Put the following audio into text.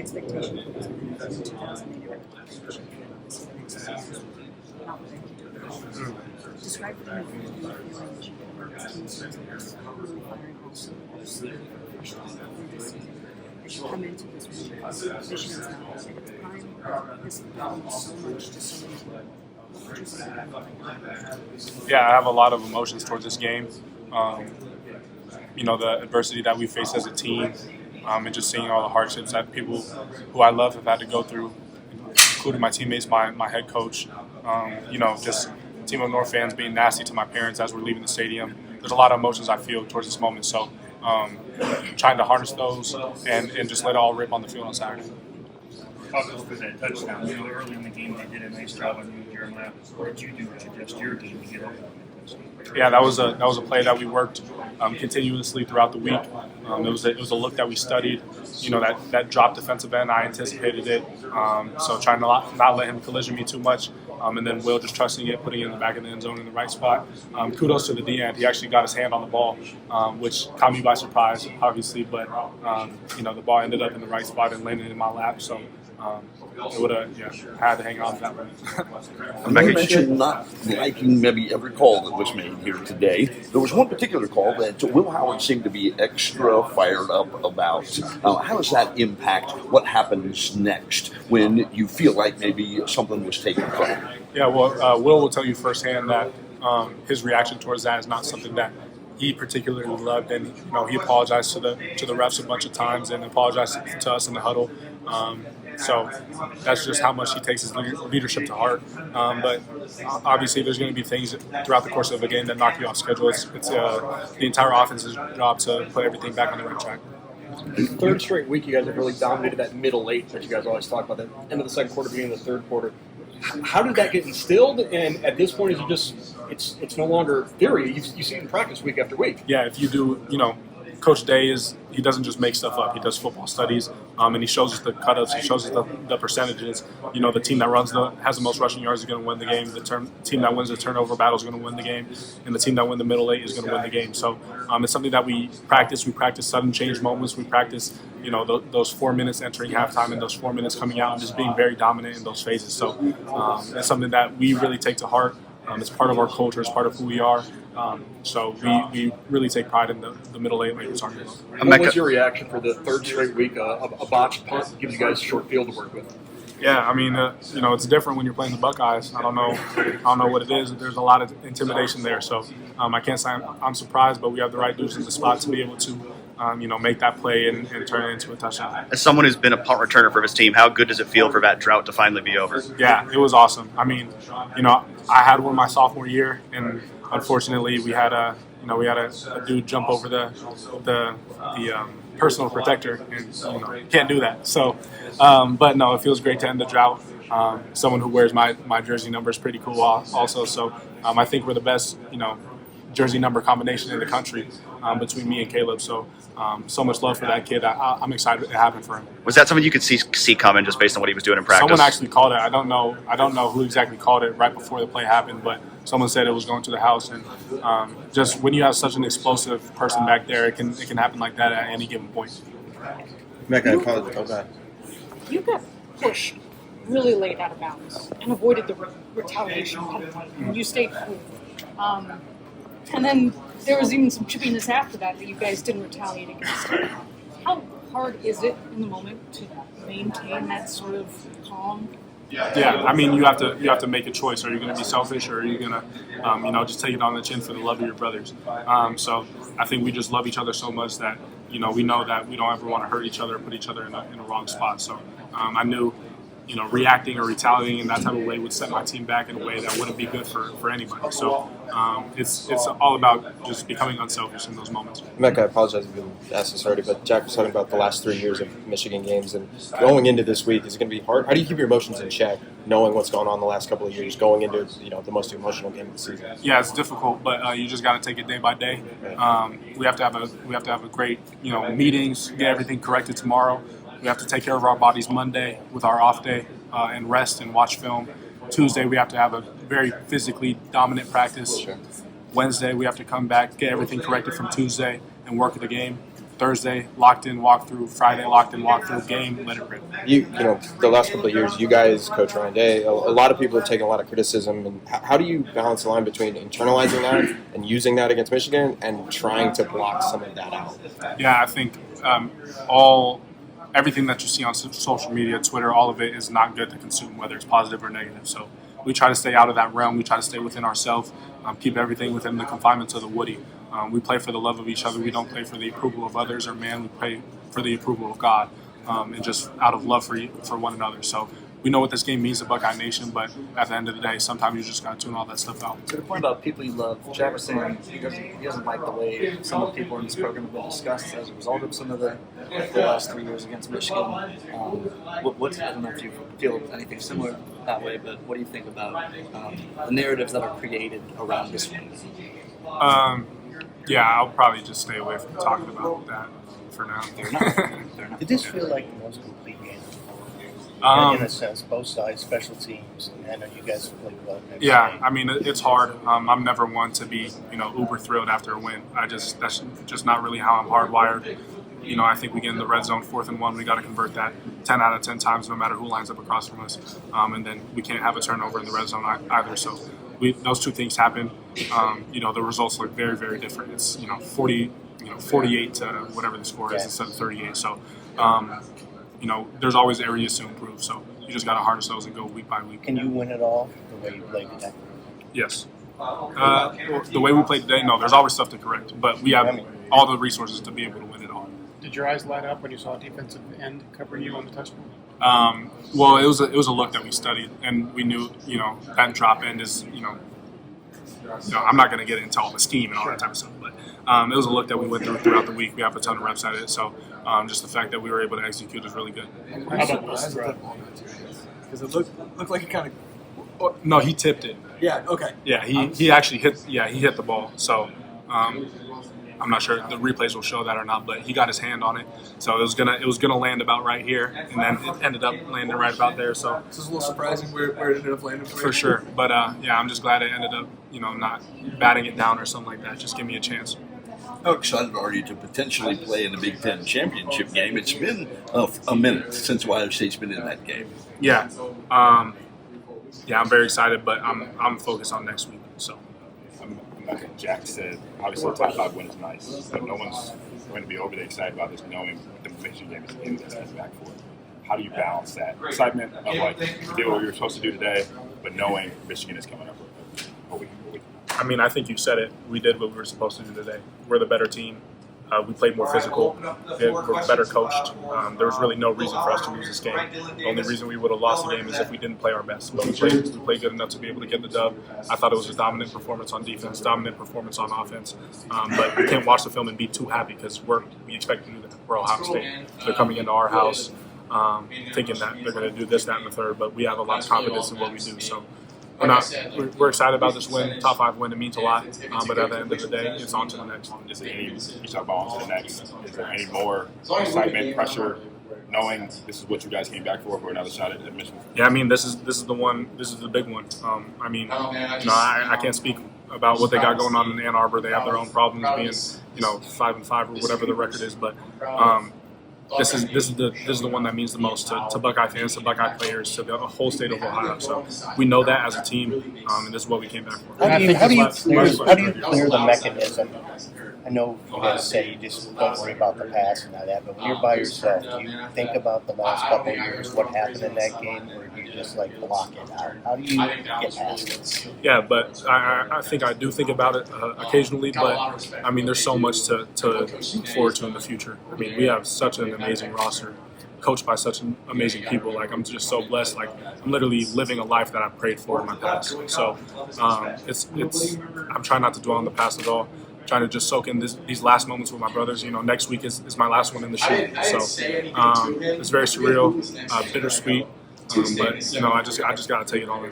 expectation for this in 2008 describe for me the as you come into this vision is not at the time has done so much to so many people. Yeah, I have a lot of emotions towards this game. The adversity that we face as a team, and just seeing all the hardships that people who I love have had to go through, including my teammates, my head coach, just Team of North fans being nasty to my parents as we're leaving the stadium. There's a lot of emotions I feel towards this moment. So trying to harness those and just let it all rip on the field on Saturday. Talk to us about that touchdown. Early in the game they did a nice job on you and Jeremiah. What did you do to adjust your game to get over that? Yeah, that was a play that we worked continuously throughout the week. It was a look that we studied. That drop defensive end, I anticipated it. So trying to not let him collision me too much. And then Will just trusting it, putting it in the back of the end zone in the right spot. Kudos to the D-end. He actually got his hand on the ball, which caught me by surprise, obviously. But, the ball ended up in the right spot and landed in my lap. So it would have had to hang on to that one. You mentioned not liking maybe every call that was made here today. There was one particular call that Will Howard seemed to be extra fired up about. How does that impact what happens next when you feel like maybe something was taken from you? Yeah, well, Will tell you firsthand that his reaction towards that is not something that he particularly loved, and he apologized to the refs a bunch of times and apologized to us in the huddle. So that's just how much he takes his leadership to heart. But obviously, there's going to be things throughout the course of a game that knock you off schedule. It's the entire offense's job to put everything back on the right track. Third straight week, you guys have really dominated that middle eight that you guys always talk about, that end of the second quarter, beginning of the third quarter. How did that get instilled? And at this point, is it just it's no longer theory? You see it in practice week after week. Yeah, if you do, Coach Day he doesn't just make stuff up. He does football studies, and he shows us the cut-ups. He shows us the percentages. The team that has the most rushing yards is going to win the game. The team that wins the turnover battle is going to win the game, and the team that wins the middle eight is going to win the game. So it's something that we practice. We practice sudden change moments. We practice, those 4 minutes entering halftime and those 4 minutes coming out and just being very dominant in those phases. So it's something that we really take to heart. It's part of our culture. It's part of who we are. So we really take pride in the middle eight like we're talking about. What was your reaction for the third straight week? A botched punt gives you guys short field to work with. Yeah, I mean, it's different when you're playing the Buckeyes. I don't know what it is. There's a lot of intimidation there. So I can't say I'm surprised, but we have the right dudes in the spot to be able to make that play and turn it into a touchdown. As someone who's been a punt returner for his team, how good does it feel for that drought to finally be over? Yeah, it was awesome. I mean, I had one my sophomore year, and unfortunately, we had a dude jump over the personal protector, and can't do that. So, but no, it feels great to end the drought. Someone who wears my jersey number is pretty cool, also. So, I think we're the best, jersey number combination in the country between me and Caleb. So much love for that kid. I'm excited it happened for him. Was that something you could see coming just based on what he was doing in practice? Someone actually called it. I don't know who exactly called it right before the play happened, but someone said it was going to the house. And just when you have such an explosive person back there, it can happen like that at any given point. Emeka, I apologize. Okay. You got pushed really late out of bounds and avoided the retaliation penalty. You stayed cool. And then there was even some chippiness after that you guys didn't retaliate against. How hard is it in the moment to maintain that sort of calm? Yeah, I mean, you have to make a choice. Are you going to be selfish, or are you going to, just take it on the chin for the love of your brothers? So I think we just love each other so much that, we know that we don't ever want to hurt each other or put each other in a wrong spot. So I knew, reacting or retaliating in that type of way would set my team back in a way that wouldn't be good for anybody. So it's all about just becoming unselfish in those moments. Emeka, I apologize if you asked this already, but Jack was talking about the last 3 years of Michigan games, and going into this week, is it going to be hard? How do you keep your emotions in check, knowing what's going on the last couple of years, going into the most emotional game of the season? Yeah, it's difficult, but you just got to take it day by day. We have to have a great meetings, get everything corrected tomorrow. We have to take care of our bodies Monday with our off day and rest and watch film. Tuesday, we have to have a very physically dominant practice. Sure. Wednesday, we have to come back, get everything corrected from Tuesday and work the game. Thursday, locked in, walk through. Friday, locked in, walk through. Game, let it rip. You know, the last couple of years, you guys, Coach Ryan Day, a lot of people have taken a lot of criticism. And how do you balance the line between internalizing that and using that against Michigan and trying to block some of that out? Yeah, I think everything that you see on social media, Twitter, all of it is not good to consume, whether it's positive or negative. So we try to stay out of that realm. We try to stay within ourselves, keep everything within the confinements of the Woody. We play for the love of each other. We don't play for the approval of others or man. We play for the approval of God, and just out of love for one another. So we know what this game means to Buckeye Nation, but at the end of the day, sometimes you just got to tune all that stuff out. To the point about people you love, Jack was saying he doesn't like the way some of the people in this program have been discussed as a result of some of the last 3 years against Michigan. I don't know if you feel anything similar that way, but what do you think about the narratives that are created around this one? Yeah, I'll probably just stay away from talking about that for now. They're not. Did this feel like the most complete game? In a sense, both sides, special teams, and I know you guys played well. Yeah, I mean, it's hard. I'm never one to be, uber thrilled after a win. That's just not really how I'm hardwired. I think we get in the red zone 4th and 1. We got to convert that 10 out of 10 times, no matter who lines up across from us. And then we can't have a turnover in the red zone either. So those two things happen. The results look very, very different. It's 48 to whatever the score is instead of 38. So there's always areas to improve. So you just got to harness those and go week by week. Can you win it all the way you played today? Yes. The way we played today, no. There's always stuff to correct, but we have all the resources to be able to win it all. Did your eyes light up when you saw a defensive end covering you on the touchdown? Well, it was a look that we studied, and we knew that drop end is I'm not going to get into all the scheme and all that type of stuff, but it was a look that we went throughout the week. We have a ton of reps at it, so just the fact that we were able to execute is really good. How about this throw? Because it looked like it kind of. No, he tipped it. Yeah. Okay. Yeah, he actually hit. Yeah, he hit the ball. So I'm not sure the replays will show that or not, but he got his hand on it. So it was gonna land about right here, and then it ended up landing right about there. So This is a little surprising where it ended up landing for sure. But I'm just glad it ended up not batting it down or something like that. Just give me a chance. How excited are you to potentially play in the Big Ten championship game? It's been a minute since Ohio State's been in that game. Yeah, I'm very excited, but I'm focused on next week. So. Like Jack said, obviously a top 5 win is nice, but no one's going to be overly excited about this knowing the Michigan game is in this back for it. How do you balance that excitement of like do what we were supposed to do today, but knowing Michigan is coming up with a week? I mean, I think you said it. We did what we were supposed to do today. We're the better team. We played more physical. We're better coached. There was really no reason for us to lose this game. The only reason we would have lost the game is if we didn't play our best. But we played good enough to be able to get the dub. I thought it was a dominant performance on defense, dominant performance on offense. But we can't watch the film and be too happy because we expect to do that. We're Ohio State. They're coming into our house thinking that they're going to do this, that, and the third. But we have a lot of confidence in what we do. So we're excited about this win, top 5 win. It means a lot, but at the end of the day, it's on to the next. Is there any, you talk about on to the next, is there any more excitement, pressure, knowing this is what you guys came back for another shot at Michigan? Yeah, I mean, this is the one. This is the big one. I mean, I can't speak about what they got going on in Ann Arbor. They have their own problems being, 5-5 or whatever the record is, but. This is the one that means the most to Buckeye fans, to Buckeye players, to the whole state of Ohio. So we know that as a team, and this is what we came back for. How do you clear the mechanism? I know you guys say you just don't worry about the pass and all that, but when you're by yourself, do you think about the last couple of years, what happened in that game, or do you just block it out? How do you get past it? Yeah, but I think I do think about it occasionally, but I mean, there's so much to look forward to in the future. I mean, we have such an amazing roster, coached by such amazing people. I'm just so blessed. I'm literally living a life that I prayed for in my past. So I'm trying not to dwell on the past at all. Trying to just soak in these last moments with my brothers. Next week is my last one in the shoot. So it's very surreal, bittersweet. But I just got to take it all in.